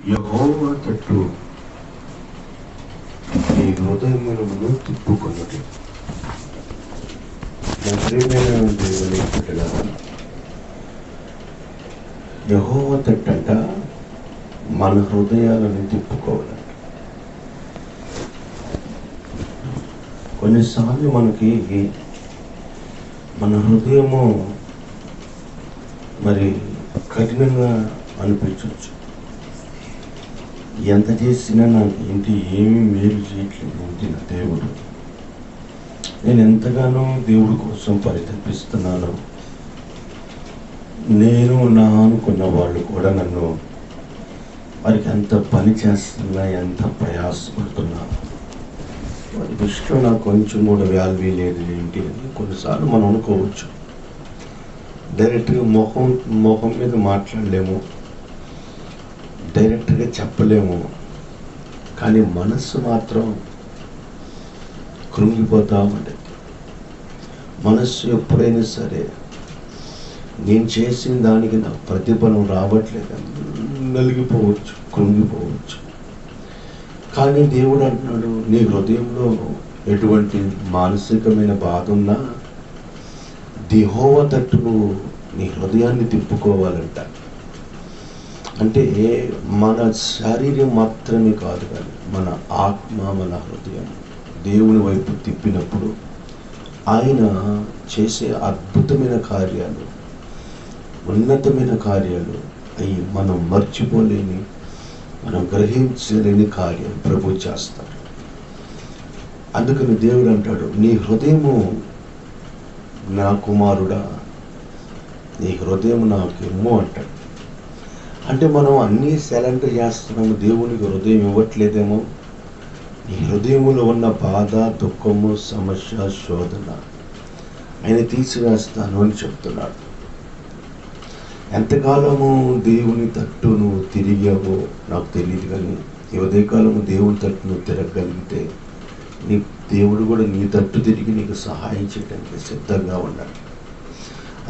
యెహోవా తట్టు నీ హృదయములను తిప్పుకొనుడి. నా ప్రియమైన దేవుని బిడ్డలారా, యెహోవా తట్టంట మన హృదయాలను తిప్పుకోవాలంట. కొన్నిసార్లు మనకి మన హృదయము మరి కఠినంగా అనిపించవచ్చు. ఎంత చేసినా నాకు ఏంటి ఏమీ మేలు చేయట్లేదు ఏంటి నా దేవుడు, నేను ఎంతగానో దేవుడి కోసం పరితపిస్తున్నాను, నేను నా అనుకున్న వాళ్ళు కూడా నన్ను వారికి ఎంత పని చేస్తున్నా, ఎంత ప్రయాసపడుతున్నా, వారి దృష్టిలో నాకు కొంచెం కూడా వాల్యూ లేదు ఏంటి అని కొన్నిసార్లు మనం అనుకోవచ్చు. డైరెక్ట్గా మొహం మీద మాట్లాడలేము, డైరెక్ట్గా చెప్పలేము, కానీ మనస్సు మాత్రం కృంగిపోతూ ఉంటుంది. మనస్సు ఎప్పుడైనా సరే నేను చేసిన దానికి నాకు ప్రతిఫలం రావట్లేదని నలిగిపోవచ్చు, కృంగిపోవచ్చు. కానీ దేవుడు అంటున్నాడు, నీ హృదయంలో ఎటువంటి మానసికమైన బాధ ఉన్నా యెహోవా తట్టు నువ్వు నీ హృదయాన్ని తిప్పుకోవాలంట. అంటే మన శరీరం మాత్రమే కాదు, కానీ మన ఆత్మ, మన హృదయం దేవుని వైపు తిప్పినప్పుడు ఆయన చేసే అద్భుతమైన కార్యాలు, ఉన్నతమైన కార్యాలు అవి మనం మర్చిపోలేని, మనం గ్రహించలేని కార్యాలు ప్రభు చేస్తారు. అందుకని దేవుడు అంటాడు, నీ హృదయము నా కుమారుడా, నీ హృదయం నాకేమో అంటాడు. అంటే మనం అన్నీ సరెండర్ చేస్తున్నాము, దేవునికి హృదయం ఇవ్వట్లేదేమో. నీ హృదయంలో ఉన్న బాధ, దుఃఖము, సమస్య, శోధన ఆయన తీసివేస్తాను అని చెప్తున్నాడు. ఎంతకాలము దేవుని తట్టు నువ్వు తిరిగావో నాకు తెలియదు, కానీ ఈ ఉదయకాలము దేవుని తట్టు నువ్వు తిరగగలిగితే నీ దేవుడు కూడా నీ తట్టు తిరిగి నీకు సహాయం చేయడానికి సిద్ధంగా ఉన్నాడు.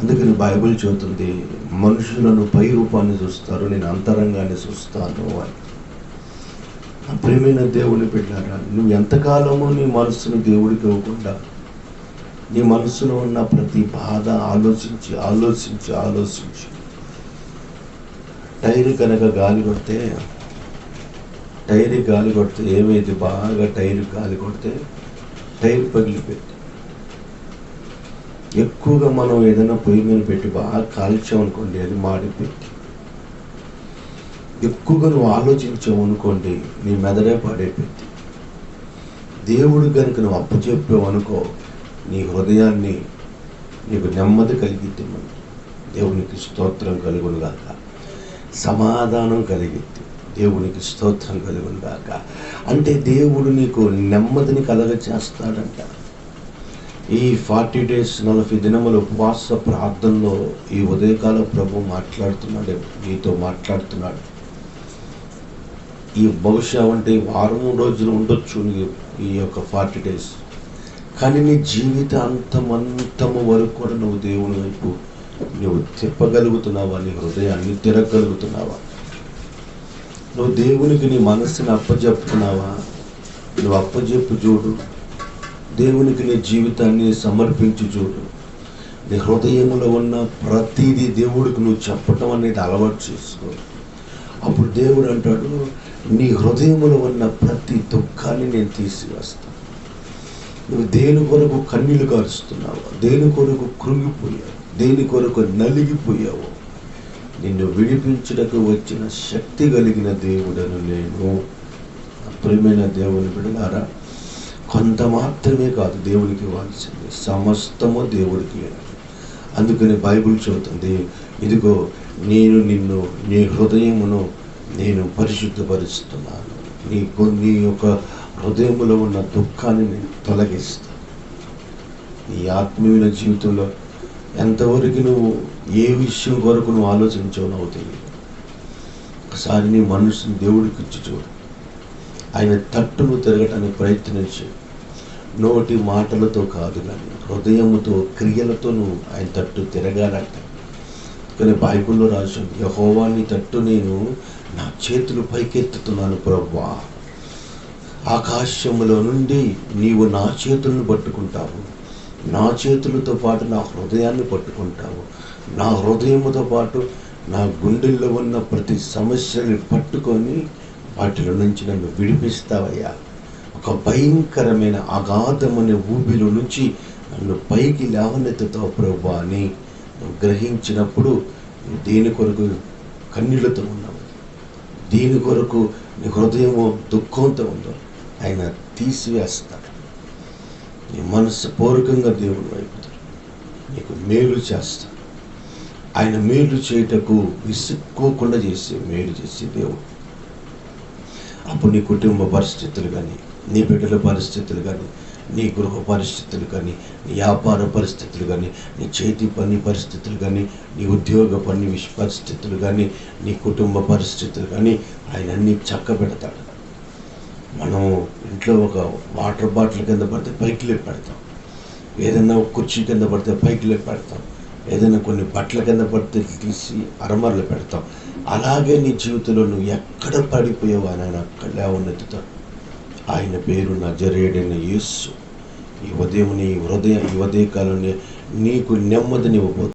అందుకని బైబిల్ చెబుతుంది, మనుషులను పై రూపాన్ని చూస్తారు, నేను అంతరంగాన్ని చూస్తాను అని. ప్రియమైన దేవుని బిడ్డలారా, నువ్వు ఎంతకాలము నీ మనస్సును దేవుడికి ఇవ్వకుండా నీ మనస్సులో ఉన్న ప్రతి బాధ ఆలోచించి ఆలోచించి ఆలోచించి, టైర్ కనుక గాలి కొడితే ఏమైంది, బాగా టైర్ గాలి కొడితే టైర్ పగిలిపోయింది. ఎక్కువగా మనం ఏదైనా పొయ్యి మీద పెట్టి బాగా కాల్చామనుకోండి, అది మాడిపోయింది. ఎక్కువగా నువ్వు ఆలోచించావనుకోండి, నీ మెదడే పాడైపోయింది. దేవుడు కనుక నువ్వు అప్పచెప్పావు అనుకో, నీ హృదయాన్ని నీకు నెమ్మది కలిగిద్ది. మనం దేవునికి స్తోత్రం కలుగునుగాక, సమాధానం కలిగిద్ది. దేవునికి స్తోత్రం కలుగునుగాక. అంటే దేవుడు నీకు నెమ్మదిని కలగ చేస్తాడంట. ఈ 40 days 40 దినముల ఉపవాస ప్రార్థనలో ఈ ఉదయకాల ప్రభు మాట్లాడుతున్నాడు, నీతో మాట్లాడుతున్నాడు. ఈ బహుశా అంటే వారం రోజులు ఉండొచ్చు ఈ యొక్క 40 days, కానీ నీ జీవితాంతము వరకు కూడా నువ్వు దేవుని వైపు నువ్వు తిప్పగలుగుతున్నావా? నీ హృదయాన్ని తిరగలుగుతున్నావా? నువ్వు దేవునికి నీ మనస్సుని అప్పచెప్తున్నావా? నువ్వు అప్పచెప్పు చూడు, దేవునికి నీ జీవితాన్ని సమర్పించి చూడు. నీ హృదయంలో ఉన్న ప్రతిదీ దేవుడికి నువ్వు చెప్పటం అనేది అలవాటు చేసుకో. అప్పుడు దేవుడు అంటాడు, నీ హృదయంలో ఉన్న ప్రతి దుఃఖాన్ని నేను తీసివేస్తాను. నువ్వు దేని కొరకు కన్నీళ్లు కారుస్తున్నావు, దేని కొరకు కృంగిపోయావు, దేని కొరకు నలిగిపోయావు, నిన్ను విడిపించుటకు వచ్చిన శక్తి కలిగిన దేవుడను నేను. ప్రియమైన దేవుని బిడ్డలారా, కొంత మాత్రమే కాదు దేవునికి ఇవ్వాల్సింది, సమస్తము దేవుడికి. అందుకని బైబిల్ చెబుతుంది, ఇదిగో నేను నిన్ను, నీ హృదయమును నేను పరిశుద్ధపరుస్తున్నాను, నీ యొక్క హృదయంలో ఉన్న దుఃఖాన్ని నేను తొలగిస్తాను. నీ ఆత్మీయ జీవితంలో ఎంతవరకు నువ్వు ఏ విషయం కొరకు నువ్వు ఆలోచించావు నాకు తెలియదు. ఒకసారి నీ మనసుని దేవుడికి ఇచ్చి చూడు. ఆయన తట్టును తిరగటానికి ప్రయత్నించు. నోటి మాటలతో కాదు, కానీ హృదయముతో, క్రియలతో నువ్వు ఆయన తట్టు తిరగాలంట. కానీ బైబిల్లో రాసింది, యెహోవా నీ తట్టు నేను నా చేతులు పైకెత్తుతున్నాను ప్రభువా. ఆకాశములో నుండి నీవు నా చేతులను పట్టుకుంటావు, నా చేతులతో పాటు నా హృదయాన్ని పట్టుకుంటావు, నా హృదయముతో పాటు నా గుండెల్లో ఉన్న ప్రతి సమస్యని పట్టుకొని వాటిలో నుంచి నన్ను విడిపిస్తావయ్యా. ఒక భయంకరమైన అగాధమనే ఊబిలో నుంచి నన్ను పైకి లేవనెత్తుతావు ప్రభువా అని నువ్వు గ్రహించినప్పుడు, నువ్వు దేని కొరకు కన్నీళ్లతో ఉన్నావు, దేని కొరకు నీ హృదయము దుఃఖంతో ఉందో ఆయన తీసివేస్తాడు. నీ మనసు పూర్వకంగా దేవుని వైపు నీకు మేలు చేస్తాడు. ఆయన మేలు చేయుటకు విసుక్కోకుండా మేలు చేసే దేవుడు. అప్పుడు నీ కుటుంబ పరిస్థితులు కానీ, నీ బిడ్డల పరిస్థితులు కానీ, నీ గృహ పరిస్థితులు కానీ, నీ వ్యాపార పరిస్థితులు కానీ, నీ చేతి పని పరిస్థితులు కానీ, నీ ఉద్యోగ పని పరిస్థితులు కానీ, నీ కుటుంబ పరిస్థితులు కానీ ఆయన అన్నీ చక్కబెడతాడు. మనం ఇంట్లో ఒక వాటర్ బాటిల్ కింద పడితే పైకి లేపి పెడతాం, ఏదైనా కుర్చీ కింద పడితే పైకి లేపి పెడతాం, ఏదైనా కొన్ని బట్టల కింద పడితే తీసి అరమరలు పెడతాం. అలాగే నీ జీవితంలో నువ్వు ఎక్కడ పడిపోయావు అని ఆయన అక్కడ లేవనెత్తుతాడు. ఆయన పేరు నజరేయుడైన యేసు. ఈ ఉదయం నీ హృదయ ఈ ఉదయకాలంలో నీకు నెమ్మదినివ్వబోతుంది.